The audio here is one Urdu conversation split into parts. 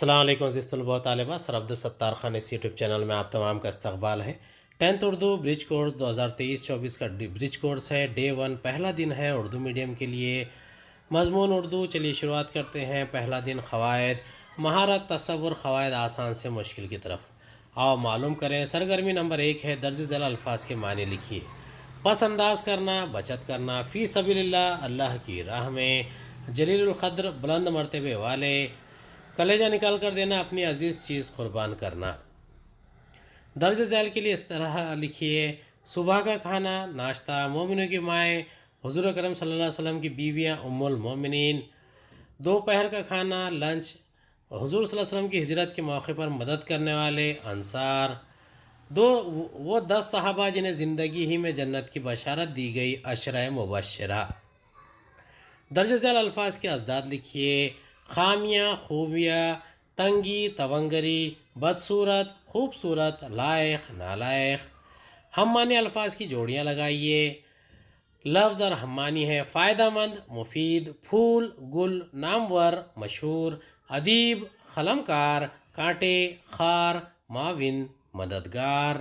السلام علیکم عزیز طلباء و طالبات، سر عبدالستار خان اس یوٹیوب چینل میں آپ تمام کا استقبال ہے۔ 10th اردو برج کورس 2023-24 کا برج کورس ہے۔ ڈے 1 پہلا دن ہے اردو میڈیم کے لیے۔ مضمون اردو، چلیے شروعات کرتے ہیں۔ پہلا دن قواعد، مہارت تصور قواعد آسان سے مشکل کی طرف۔ آؤ معلوم کریں۔ سرگرمی نمبر 1 ہے درج ذیل الفاظ کے معنی لکھیے۔ پس انداز کرنا، بچت کرنا، فی سبیل اللہ اللہ کی راہ میں، جلیل القدر بلند مرتبے والے، کلیجہ نکال کر دینا، اپنی عزیز چیز قربان کرنا۔ درج ذیل کے لیے اس طرح لکھیے: صبح کا کھانا، ناشتہ، مومنوں کی مائیں، حضور اکرم صلی اللہ علیہ وسلم کی بیویاں ام المومنین۔ دوپہر کا کھانا، لنچ، حضور صلی اللہ علیہ وسلم کی ہجرت کے موقع پر مدد کرنے والے انصار۔ وہ 10 صحابہ جنہیں زندگی ہی میں جنت کی بشارت دی گئی، عشرہ مبشرہ۔ درج ذیل الفاظ کے ازداد لکھیے: خامیاں، خوبیاں، تنگی، تونگری، بدصورت، خوبصورت، لائق، نالائق۔ ہم معنی الفاظ کی جوڑیاں لگائیے۔ لفظ اور ہم معنی ہے: فائدہ مند، مفید، پھول، گل، نامور، مشہور، ادیب، قلمکار، کانٹے، خار، معاون، مددگار۔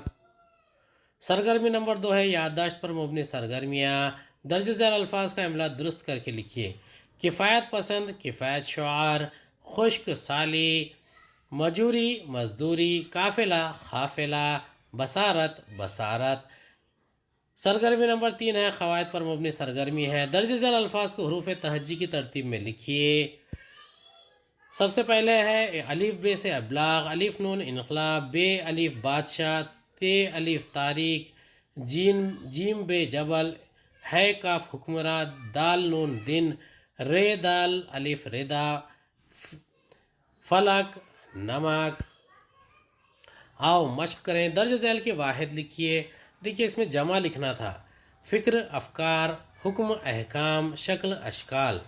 سرگرمی نمبر 2 ہے یادداشت پر مبنی سرگرمیاں۔ درج ذیل الفاظ کا املا درست کر کے لکھیے: کفایت پسند، کفایت شعار، خشک سالی، مجوری، مزدوری، قافلہ، قافلہ، بصارت، بصارت۔ سرگرمی نمبر 3 ہے قواعد پر مبنی سرگرمی ہے۔ درج ذیل الفاظ کو حروف تہجی کی ترتیب میں لکھیے۔ سب سے پہلے ہے الف بے سے ابلاغ، الف نون انقلاب، بے الف بادشاہ، تے الف تاریخ، جیم بے جبل، ہے کاف حکمراں، دال نون دن، رے دال الف ردا، فلک نمک۔ آؤ مشق کریں۔ درج ذیل کے واحد لکھیے۔ دیکھیے اس میں جمع لکھنا تھا: فکر افکار، حکم احکام، شکل اشکال۔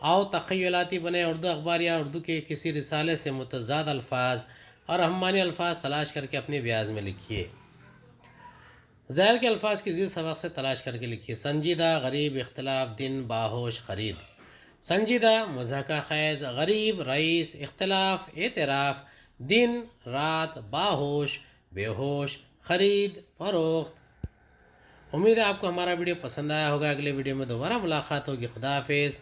آؤ تخیلاتی بنے۔ اردو اخبار یا اردو کے کسی رسالے سے متضاد الفاظ اور ہم معنی الفاظ تلاش کر کے اپنی بیاض میں لکھیے۔ ذیل کے الفاظ کی زیر سبق سے تلاش کر کے لکھیے: سنجیدہ، غریب، اختلاف، دن، باہوش، خرید۔ سنجیدہ مضحکہ خیز، غریب رئیس، اختلاف اعتراف، دن رات، باہوش بے ہوش، خرید فروخت۔ امید ہے آپ کو ہمارا ویڈیو پسند آیا ہوگا۔ اگلے ویڈیو میں دوبارہ ملاقات ہوگی۔ خدا حافظ۔